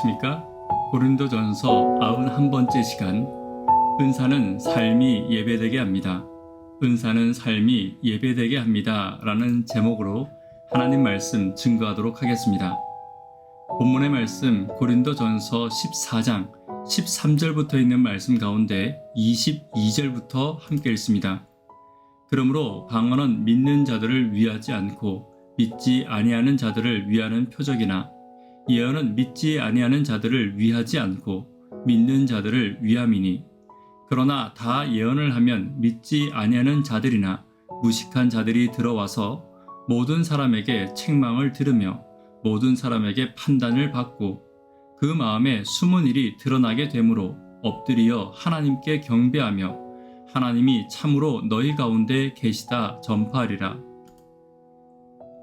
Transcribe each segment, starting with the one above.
안녕하십니까? 고린도전서 91번째 시간, 은사는 삶이 예배되게 합니다. 은사는 삶이 예배되게 합니다 라는 제목으로 하나님 말씀 증거하도록 하겠습니다. 본문의 말씀 고린도전서 14장 13절부터 있는 말씀 가운데 22절부터 함께 읽습니다. 그러므로 방언은 믿는 자들을 위하지 않고 믿지 아니하는 자들을 위하는 표적이나 예언은 믿지 아니하는 자들을 위하지 않고 믿는 자들을 위함이니, 그러나 다 예언을 하면 믿지 아니하는 자들이나 무식한 자들이 들어와서 모든 사람에게 책망을 들으며 모든 사람에게 판단을 받고 그 마음에 숨은 일이 드러나게 되므로 엎드려 하나님께 경배하며 하나님이 참으로 너희 가운데 계시다 전파하리라.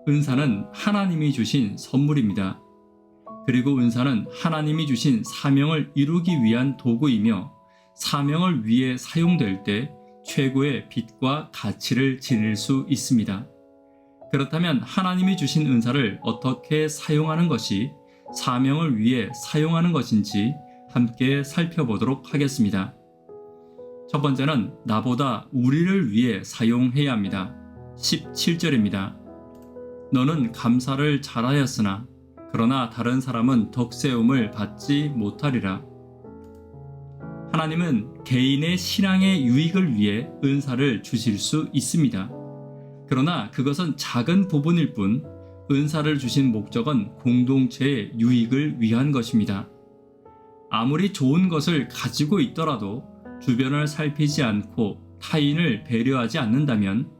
은사는 하나님이 주신 선물입니다. 그리고 은사는 하나님이 주신 사명을 이루기 위한 도구이며, 사명을 위해 사용될 때 최고의 빛과 가치를 지닐 수 있습니다. 그렇다면 하나님이 주신 은사를 어떻게 사용하는 것이 사명을 위해 사용하는 것인지 함께 살펴보도록 하겠습니다. 첫 번째는 나보다 우리를 위해 사용해야 합니다. 17절입니다. 너는 감사를 잘하였으나 그러나 다른 사람은 덕세움을 받지 못하리라. 하나님은 개인의 신앙의 유익을 위해 은사를 주실 수 있습니다. 그러나 그것은 작은 부분일 뿐, 은사를 주신 목적은 공동체의 유익을 위한 것입니다. 아무리 좋은 것을 가지고 있더라도 주변을 살피지 않고 타인을 배려하지 않는다면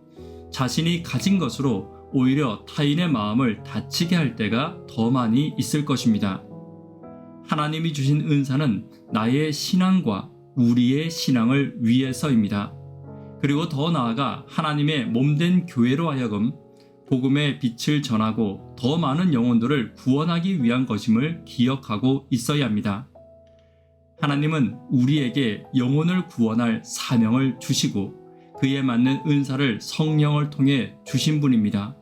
자신이 가진 것으로 오히려 타인의 마음을 다치게 할 때가 더 많이 있을 것입니다. 하나님이 주신 은사는 나의 신앙과 우리의 신앙을 위해서입니다. 그리고 더 나아가 하나님의 몸된 교회로 하여금 복음의 빛을 전하고 더 많은 영혼들을 구원하기 위한 것임을 기억하고 있어야 합니다. 하나님은 우리에게 영혼을 구원할 사명을 주시고 그에 맞는 은사를 성령을 통해 주신 분입니다.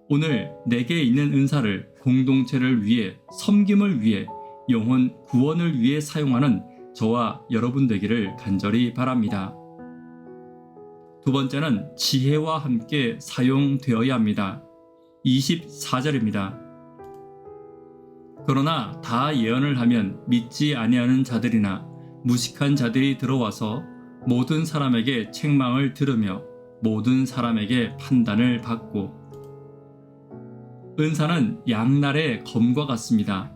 오늘 내게 있는 은사를 공동체를 위해, 섬김을 위해, 영혼 구원을 위해 사용하는 저와 여러분 되기를 간절히 바랍니다. 두 번째는 지혜와 함께 사용되어야 합니다. 24절입니다. 그러나 다 예언을 하면 믿지 아니하는 자들이나 무식한 자들이 들어와서 모든 사람에게 책망을 들으며 모든 사람에게 판단을 받고. 은사는 양날의 검과 같습니다.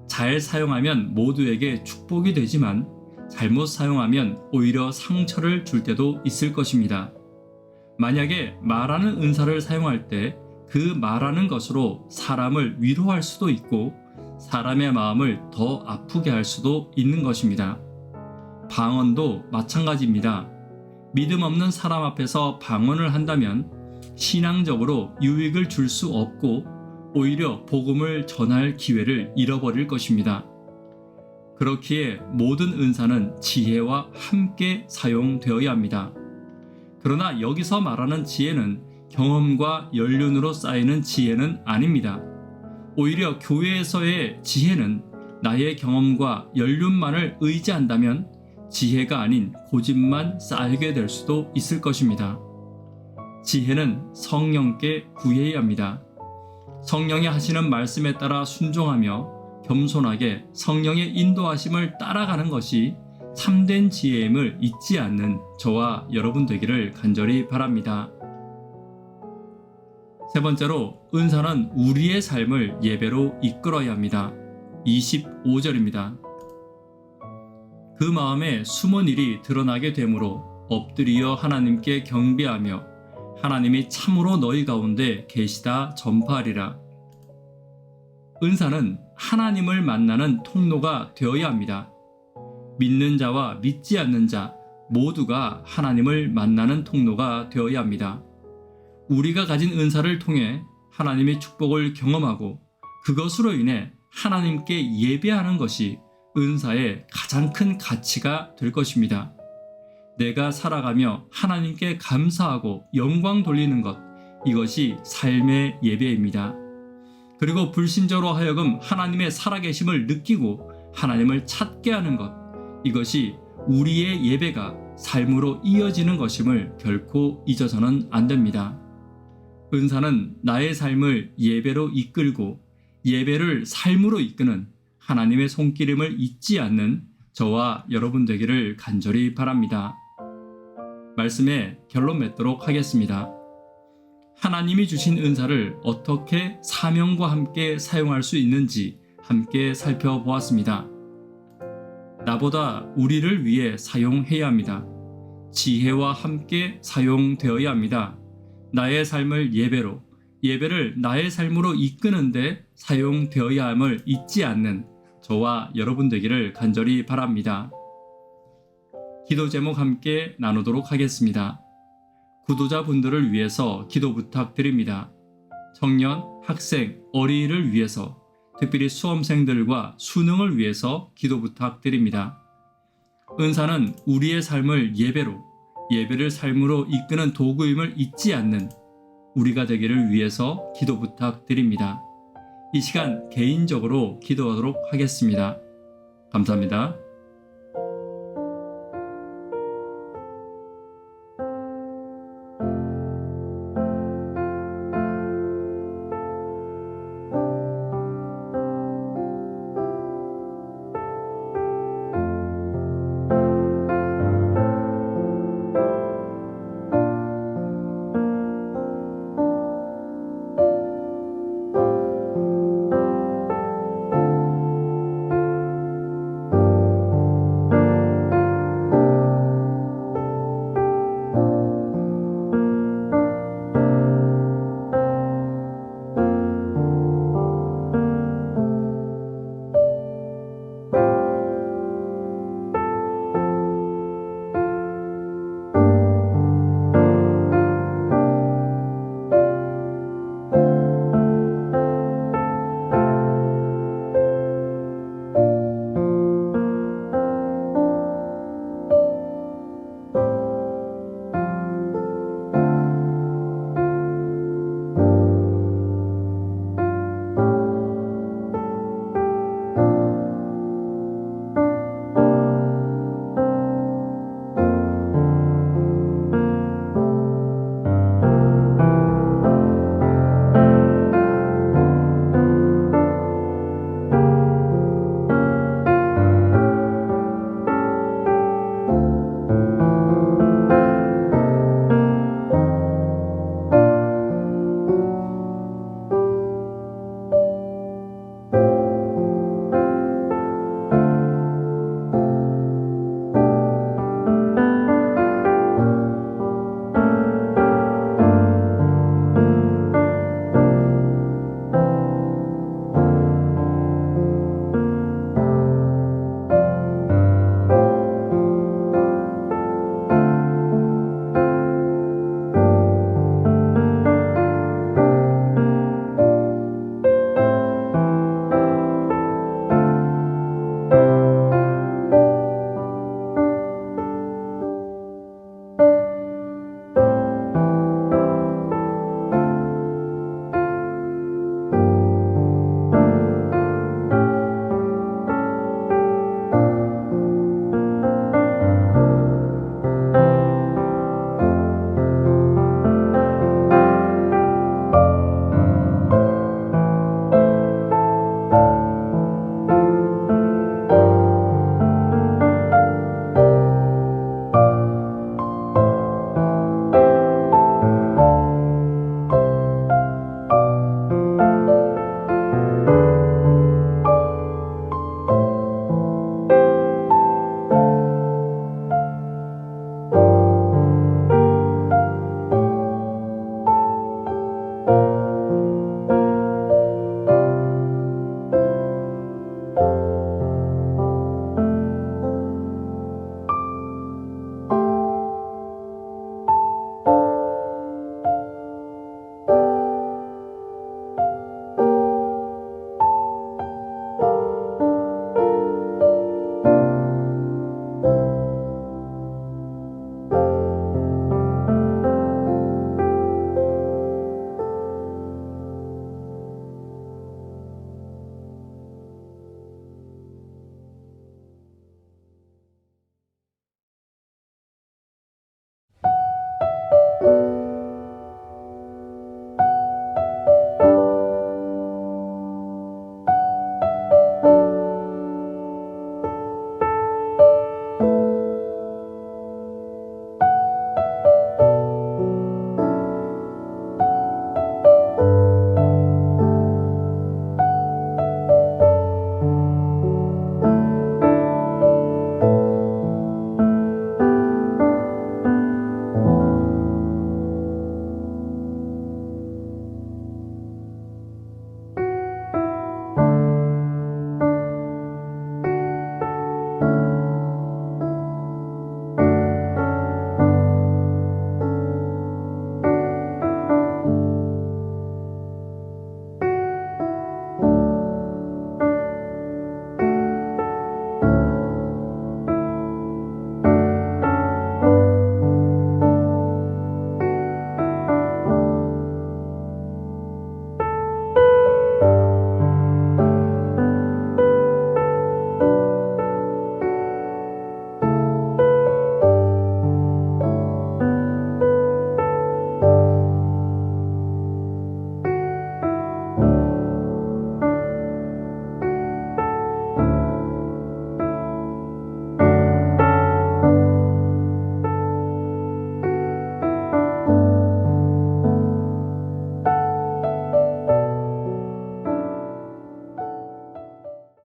잘 사용하면 모두에게 축복이 되지만 잘못 사용하면 오히려 상처를 줄 때도 있을 것입니다. 만약에 말하는 은사를 사용할 때 그 말하는 것으로 사람을 위로할 수도 있고 사람의 마음을 더 아프게 할 수도 있는 것입니다. 방언도 마찬가지입니다. 믿음 없는 사람 앞에서 방언을 한다면 신앙적으로 유익을 줄 수 없고 오히려 복음을 전할 기회를 잃어버릴 것입니다. 그렇기에 모든 은사는 지혜와 함께 사용되어야 합니다. 그러나 여기서 말하는 지혜는 경험과 연륜으로 쌓이는 지혜는 아닙니다. 오히려 교회에서의 지혜는 나의 경험과 연륜만을 의지한다면 지혜가 아닌 고집만 쌓이게 될 수도 있을 것입니다. 지혜는 성령께 구해야 합니다. 성령이 하시는 말씀에 따라 순종하며 겸손하게 성령의 인도하심을 따라가는 것이 참된 지혜임을 잊지 않는 저와 여러분 되기를 간절히 바랍니다. 세 번째로, 은사는 우리의 삶을 예배로 이끌어야 합니다. 25절입니다. 그 마음에 숨은 일이 드러나게 되므로 엎드리어 하나님께 경배하며 하나님이 참으로 너희 가운데 계시다 전파하리라. 은사는 하나님을 만나는 통로가 되어야 합니다. 믿는 자와 믿지 않는 자 모두가 하나님을 만나는 통로가 되어야 합니다. 우리가 가진 은사를 통해 하나님의 축복을 경험하고 그것으로 인해 하나님께 예배하는 것이 은사의 가장 큰 가치가 될 것입니다. 내가 살아가며 하나님께 감사하고 영광 돌리는 것, 이것이 삶의 예배입니다. 그리고 불신자로 하여금 하나님의 살아계심을 느끼고 하나님을 찾게 하는 것, 이것이 우리의 예배가 삶으로 이어지는 것임을 결코 잊어서는 안 됩니다. 은사는 나의 삶을 예배로 이끌고 예배를 삶으로 이끄는 하나님의 손길임을 잊지 않는 저와 여러분 되기를 간절히 바랍니다. 말씀에 결론 맺도록 하겠습니다. 하나님이 주신 은사를 어떻게 사명과 함께 사용할 수 있는지 함께 살펴보았습니다. 나보다 우리를 위해 사용해야 합니다. 지혜와 함께 사용되어야 합니다. 나의 삶을 예배로, 예배를 나의 삶으로 이끄는데 사용되어야 함을 잊지 않는 저와 여러분 되기를 간절히 바랍니다. 기도 제목 함께 나누도록 하겠습니다. 구도자분들을 위해서 기도 부탁드립니다. 청년, 학생, 어린이를 위해서, 특별히 수험생들과 수능을 위해서 기도 부탁드립니다. 은사는 우리의 삶을 예배로, 예배를 삶으로 이끄는 도구임을 잊지 않는 우리가 되기를 위해서 기도 부탁드립니다. 이 시간 개인적으로 기도하도록 하겠습니다. 감사합니다.